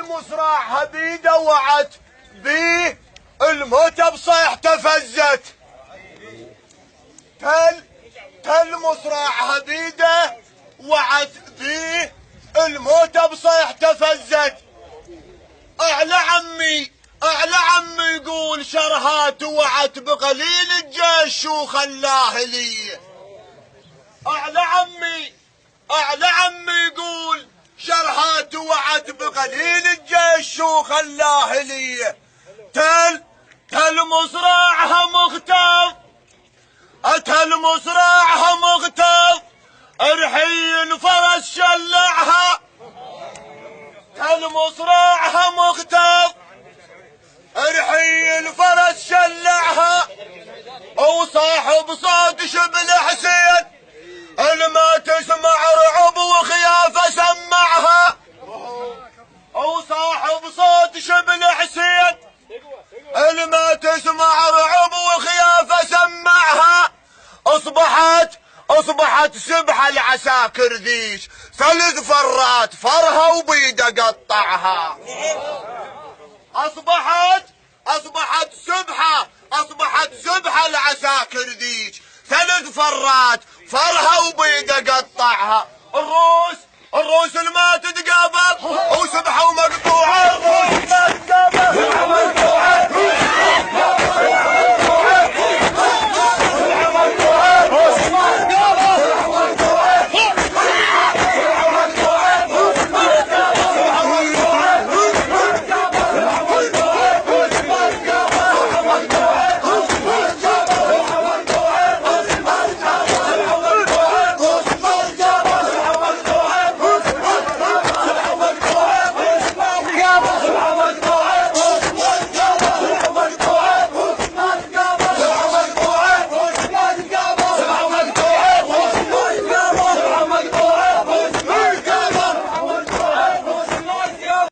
المصراع بيده وعت بيه الموتى بصيحته فزت. تل مصراع بيده وعت بيه الموتى بصيحته فزت. اعلى عمي يقول شرهات وعت بقليل الجيش وخلاه لي. اعلى عمي يقول شرهات وعت بقليل الجيش وخلاه لي. تل مصراعها مغتاظ ارحي الفرس شلعها. تل مصراعها مغتاظ ارحي الفرس شلعها. وصاحب صوت شبل حسين الما تسمع رعب وخيافه سمعها. وصاحب صوت شبل حسين الما تسمع رعب وخيافه سمعها. اصبحت سبحه العساكر ذيش 3 فرات فرها وبيده قطعها. اصبحت سبحه العساكر ذيش 3 فرات فرها وبيده قطعها. الروس الما تتقابل وسبحه ومقبول.